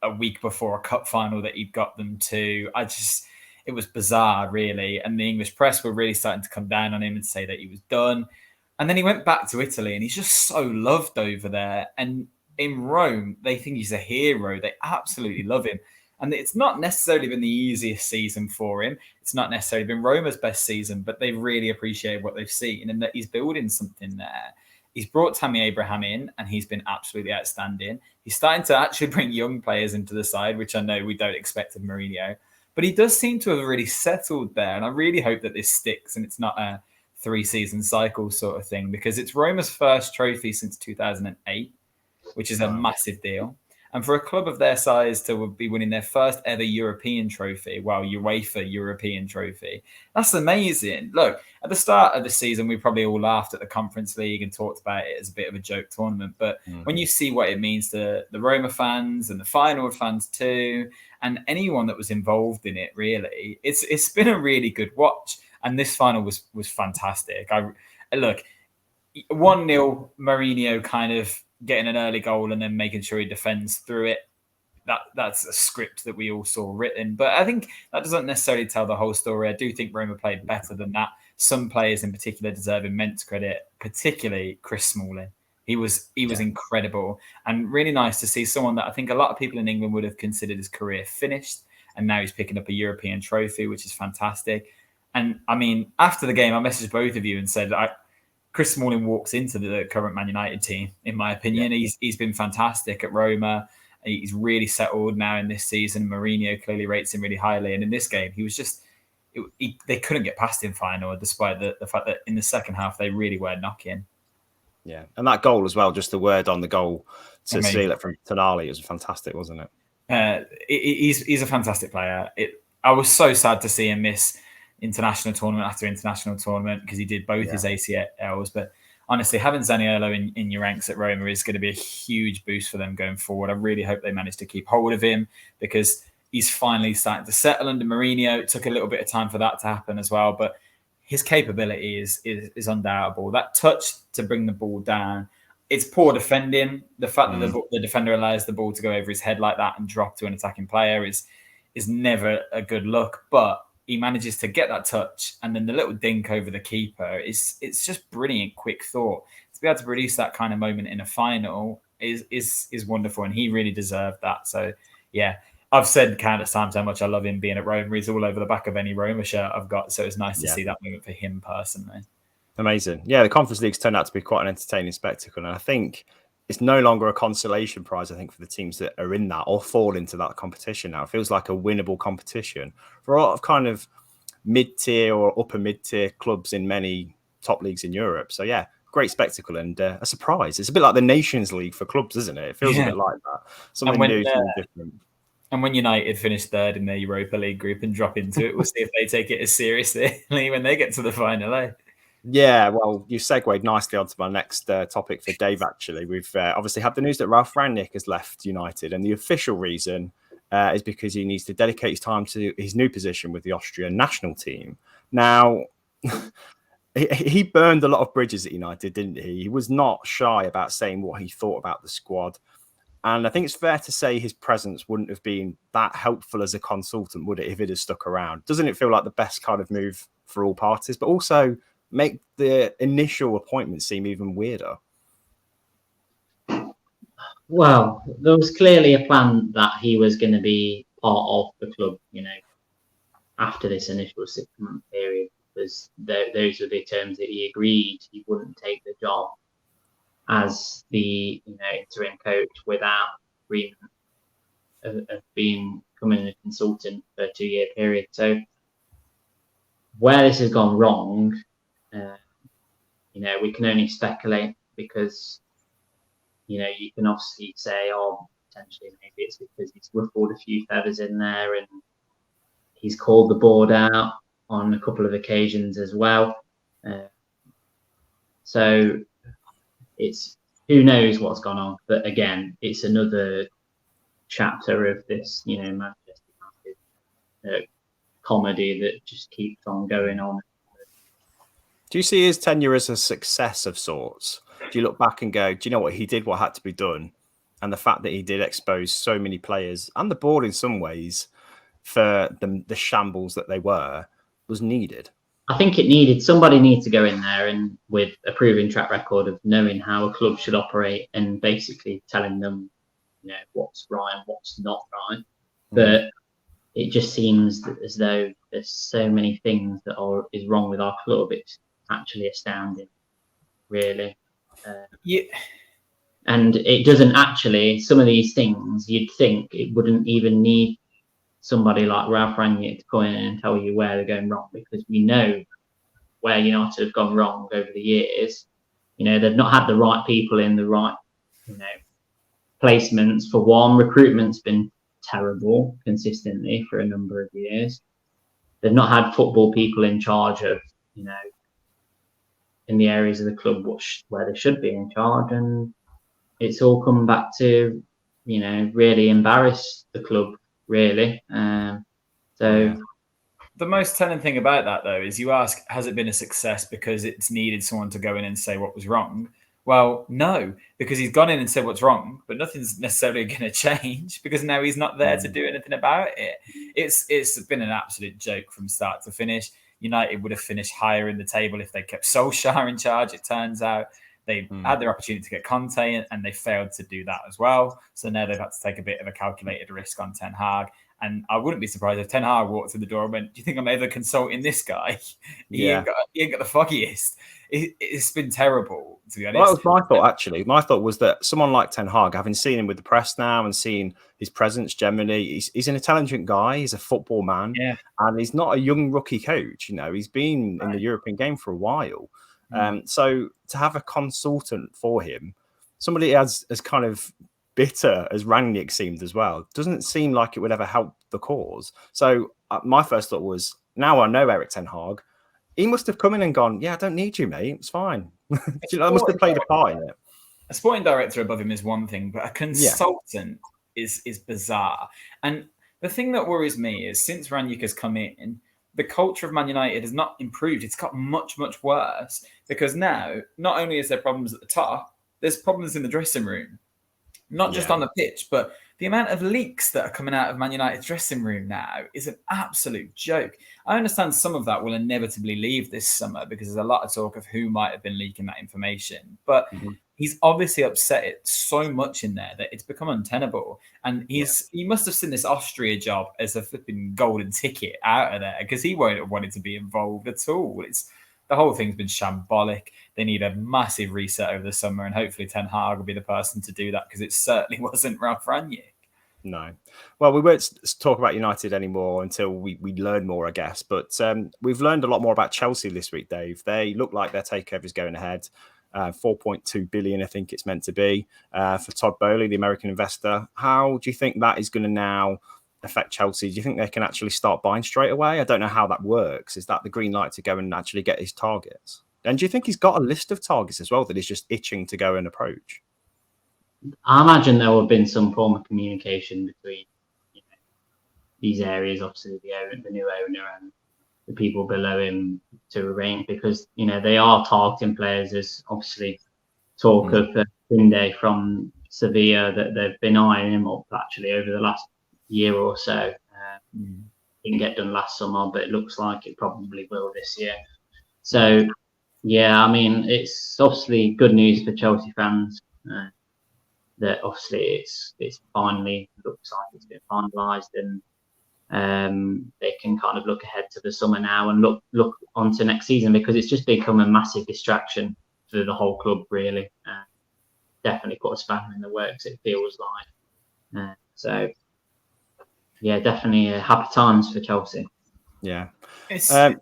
a week before a cup final that he'd got them to. It was bizarre, really. And the English press were really starting to come down on him and say that he was done. And then he went back to Italy and he's just so loved over there. And in Rome, they think he's a hero. They absolutely love him. And it's not necessarily been the easiest season for him. It's not necessarily been Roma's best season, but they really appreciate what they've seen and that he's building something there. He's brought Tammy Abraham in and he's been absolutely outstanding. He's starting to actually bring young players into the side, which I know we don't expect of Mourinho. But he does seem to have really settled there. And I really hope that this sticks and it's not a 3-season cycle sort of thing, because it's Roma's first trophy since 2008, which is a massive deal. And for a club of their size to be winning their first ever European trophy, UEFA European trophy, that's amazing. Look, at the start of the season, we probably all laughed at the Conference League and talked about it as a bit of a joke tournament. But when you see what it means to the Roma fans and the Feyenoord fans too, and anyone that was involved in it, really, it's been a really good watch. And this final was fantastic. Look, 1-0 Mourinho kind of getting an early goal and then making sure he defends through it. That's a script that we all saw written. But I think that doesn't necessarily tell the whole story. I do think Roma played better than that. Some players in particular deserve immense credit, particularly Chris Smalling. He was incredible and really nice to see someone that I think a lot of people in England would have considered his career finished. And now he's picking up a European trophy, which is fantastic. And I mean, after the game, I messaged both of you and said, Chris Smalling walks into the current Man United team, in my opinion. Yeah. He's been fantastic at Roma. He's really settled now in this season. Mourinho clearly rates him really highly. And in this game, he was just... they couldn't get past him final, despite the fact that in the second half, they really were knocking. Yeah, and that goal as well, just the word on the goal to seal it from Tonali, was fantastic, wasn't it? He's a fantastic player. I was so sad to see him miss international tournament after international tournament because he did both his ACLs. But honestly, having Zaniolo in your ranks at Roma is going to be a huge boost for them going forward. I really hope they manage to keep hold of him because he's finally starting to settle under Mourinho. It took a little bit of time for that to happen as well, but his capability is undoubtable. That touch to bring the ball down, it's poor defending. The fact that the defender allows the ball to go over his head like that and drop to an attacking player is never a good look, but he manages to get that touch, and then the little dink over the keeper it's just brilliant, quick thought. To be able to produce that kind of moment in a final is wonderful, and he really deserved that. So yeah, I've said countless times how much I love him being at Roma. He's all over the back of any Roma shirt I've got, so it's nice to see that moment for him personally. Amazing. Yeah, the Conference League's turned out to be quite an entertaining spectacle, and I think it's no longer a consolation prize, I think, for the teams that are in that or fall into that competition now. It feels like a winnable competition for a lot of kind of mid-tier or upper mid-tier clubs in many top leagues in Europe. So yeah, great spectacle and a surprise. It's a bit like the Nations League for clubs, isn't it? It feels a bit like that. Something new, something different. And when United finish third in their Europa League group and drop into it, we'll see if they take it as seriously when they get to the final. Yeah, well, you segued nicely onto my next topic for Dave, actually. We've obviously had the news that Ralf Rangnick has left United, and the official reason is because he needs to dedicate his time to his new position with the Austrian national team. Now, he burned a lot of bridges at United, didn't he? He was not shy about saying what he thought about the squad. And I think it's fair to say his presence wouldn't have been that helpful as a consultant, would it, if it had stuck around? Doesn't it feel like the best kind of move for all parties, but also make the initial appointment seem even weirder? Well, there was clearly a plan that he was going to be part of the club, after this initial 6-month period, because those were the terms that he agreed. He wouldn't take the job as the interim coach without agreement of becoming a consultant for a 2-year period. So where this has gone wrong, we can only speculate, because you can obviously say, potentially maybe it's because he's ruffled a few feathers in there and he's called the board out on a couple of occasions as well. So it's, who knows what's gone on. But again, it's another chapter of this, Manchester United comedy that just keeps on going on. Do you see his tenure as a success of sorts? Do you look back and go, do you know what? He did what had to be done. And the fact that he did expose so many players and the board in some ways for the shambles that they were was needed. I think somebody needs to go in there and with a proven track record of knowing how a club should operate and basically telling them, what's right and what's not right. But it just seems as though there's so many things that is wrong with our club. It's actually astounding, really. And it doesn't actually, some of these things, you'd think it wouldn't even need somebody like Ralf Rangnick to come in and tell you where they're going wrong, because we know where United have gone wrong over the years. They've not had the right people in the right, placements. For one, recruitment's been terrible consistently for a number of years. They've not had football people in charge of, in the areas of the club where they should be in charge, and it's all come back to, really embarrass the club, really. The most telling thing about that, though, is you ask, has it been a success because it's needed someone to go in and say what was wrong? Well, no, because he's gone in and said what's wrong, but nothing's necessarily going to change because now he's not there to do anything about it. It's been an absolute joke from start to finish. United would have finished higher in the table if they kept Solskjaer in charge, it turns out. They had their opportunity to get Conte and they failed to do that as well. So now they've had to take a bit of a calculated risk on Ten Hag. And I wouldn't be surprised if Ten Hag walked through the door and went, do you think I'm ever consulting this guy? He ain't got the foggiest. It's been terrible, to be honest. Well, that was my thought, actually. My thought was that someone like Ten Hag, having seen him with the press now and seen his presence generally, he's an intelligent guy. He's a football man. Yeah. And he's not a young rookie coach. He's been in the European game for a while. So to have a consultant for him, somebody as kind of bitter as Rangnick seemed as well, doesn't seem like it would ever help the cause. So my first thought was, now I know Erik Ten Hag, he must have come in and gone, yeah, I don't need you, mate. It's fine. I must have played a part in it. A sporting director above him is one thing, but a consultant is bizarre. And the thing that worries me is since Rangnick has come in, the culture of Man United has not improved. It's got much, much worse because now not only is there problems at the top, there's problems in the dressing room. Not just on the pitch, but the amount of leaks that are coming out of Man United's dressing room now is an absolute joke. I understand some of that will inevitably leave this summer because there's a lot of talk of who might have been leaking that information. But he's obviously upset it so much in there that it's become untenable. And he must have seen this Austria job as a flipping golden ticket out of there because he won't have wanted to be involved at all. The whole thing's been shambolic. They need a massive reset over the summer, and hopefully Ten Hag will be the person to do that because it certainly wasn't Ralf Rangnick. No. Well, we won't talk about United anymore until we learn more, I guess. But we've learned a lot more about Chelsea this week, Dave. They look like their takeover is going ahead. 4.2 billion, I think it's meant to be, for Todd Boehly, the American investor. How do you think that is going to now affect Chelsea? Do you think they can actually start buying straight away? I don't know how that works. Is that the green light to go and actually get his targets? And do you think he's got a list of targets as well that he's just itching to go and approach? I imagine there would have been some form of communication between these areas, obviously the new owner and the people below him to arrange, because they are targeting players. There's obviously talk of Kunde from Sevilla that they've been eyeing him up actually over the last year or so. Didn't get done last summer, but it looks like it probably will this year. So yeah, I mean, it's obviously good news for Chelsea fans that obviously it's finally looks like it's been finalised, and they can kind of look ahead to the summer now and look onto next season, because it's just become a massive distraction for the whole club, really. Definitely put a spanner in the works, it feels like. So yeah, definitely happy times for Chelsea. Yeah, it's such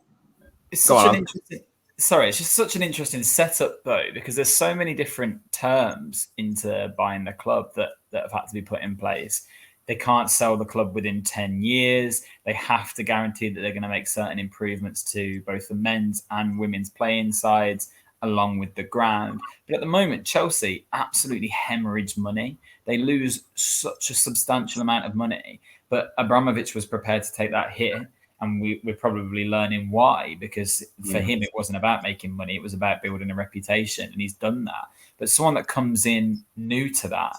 an interesting. Sorry, it's just such an interesting setup though, because there's so many different terms into buying the club that have had to be put in place. They can't sell the club within 10 years. They have to guarantee that they're going to make certain improvements to both the men's and women's playing sides, along with the ground. But at the moment, Chelsea absolutely hemorrhage money. They lose such a substantial amount of money. But Abramovich was prepared to take that hit. And we're probably learning why, because for him, it wasn't about making money. It was about building a reputation. And he's done that. But someone that comes in new to that,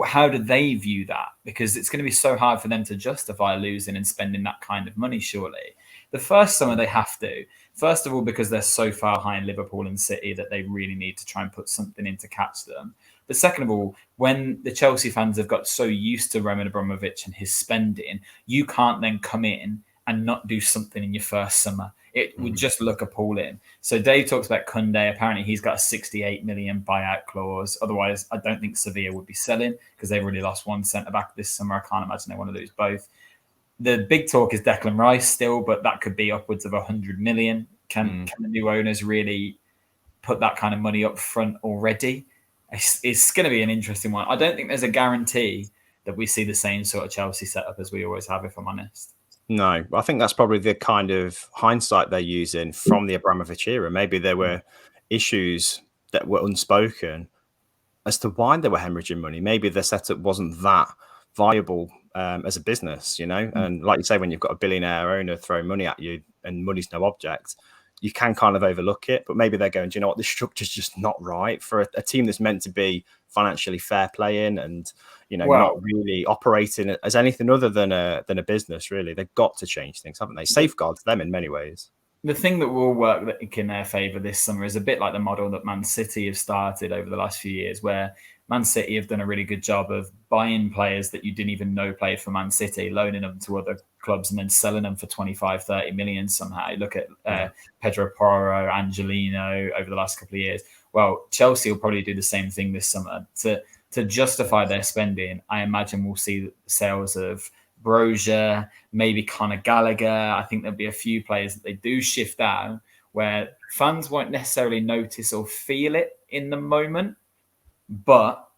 how do they view that? Because it's going to be so hard for them to justify losing and spending that kind of money, surely. The first summer they have to. First of all, because they're so far behind Liverpool and City that they really need to try and put something in to catch them. But second of all, when the Chelsea fans have got so used to Roman Abramovich and his spending, you can't then come in and not do something in your first summer. It would just look appalling. So Dave talks about Kunde. Apparently he's got a 68 million buyout clause. Otherwise, I don't think Sevilla would be selling, because they've already lost one centre-back this summer. I can't imagine they want to lose both. The big talk is Declan Rice still, but that could be upwards of 100 million. Can the new owners really put that kind of money up front already? It's going to be an interesting one. I don't think there's a guarantee that we see the same sort of Chelsea setup as we always have, if I'm honest. No, I think that's probably the kind of hindsight they're using from the Abramovich era. Maybe there were issues that were unspoken as to why they were hemorrhaging money. Maybe the setup wasn't that viable as a business, And like you say, when you've got a billionaire owner throwing money at you and money's no object, you can kind of overlook it. But maybe they're going, do you know what, this structure's just not right for a team that's meant to be financially fair playing and not really operating as anything other than a business. Really, they've got to change things, haven't they? Safeguard them in many ways. The thing that will work in their favour this summer is a bit like the model that Man City have started over the last few years, where Man City have done a really good job of buying players that you didn't even know played for Man City, loaning them to other clubs and then selling them for 25, 30 million somehow. You look at Pedro Porro, Angelino over the last couple of years. Well, Chelsea will probably do the same thing this summer. To justify their spending, I imagine we'll see sales of Brozier, maybe Conor Gallagher. I think there'll be a few players that they do shift out where fans won't necessarily notice or feel it in the moment. But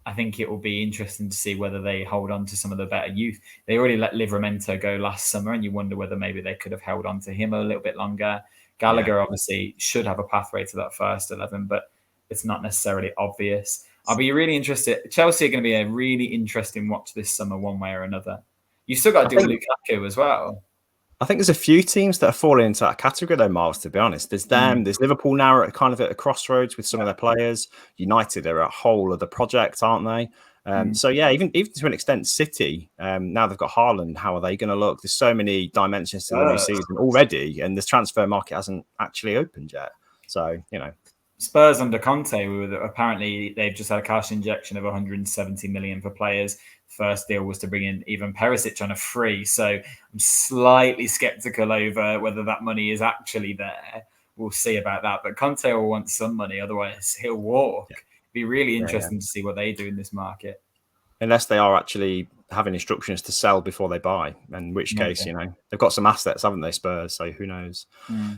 I think it will be interesting to see whether they hold on to some of the better youth. They already let Livramento go last summer, and you wonder whether maybe they could have held on to him a little bit longer. Gallagher obviously should have a pathway to that first 11, but it's not necessarily obvious. I'll be really interested. Chelsea are going to be a really interesting watch this summer, one way or another. You still got to do Lukaku as well. I think there's a few teams that are falling into that category, though, Miles, to be honest. There's them. There's Liverpool now at a crossroads with some of their players. United are a whole other project, aren't they? So, yeah, even to an extent, City, now they've got Haaland. How are they going to look? There's so many dimensions to the new season already, and the transfer market hasn't actually opened yet. So, Spurs under Conte, apparently they've just had a cash injection of 170 million for players. First deal was to bring in Ivan Perisic on a free. So I'm slightly skeptical over whether that money is actually there. We'll see about that. But Conte will want some money, otherwise he'll walk. It'd be really interesting to see what they do in this market. Unless they are actually having instructions to sell before they buy, in which case, they've got some assets, haven't they, Spurs? So who knows?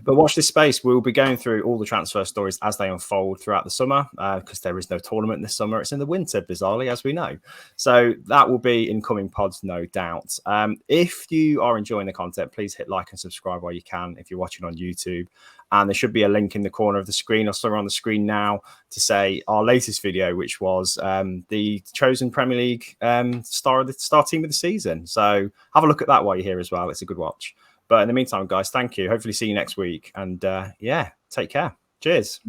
But watch this space. We'll be going through all the transfer stories as they unfold throughout the summer, because there is no tournament this summer. It's in the winter, bizarrely, as we know. So that will be in coming pods, no doubt. If you are enjoying the content, please hit like and subscribe while you can if you're watching on YouTube. And there should be a link in the corner of the screen or somewhere on the screen now to say our latest video, which was the chosen Premier League star team of the season. So have a look at that while you're here as well. It's a good watch. But in the meantime, guys, thank you. Hopefully see you next week. And take care. Cheers.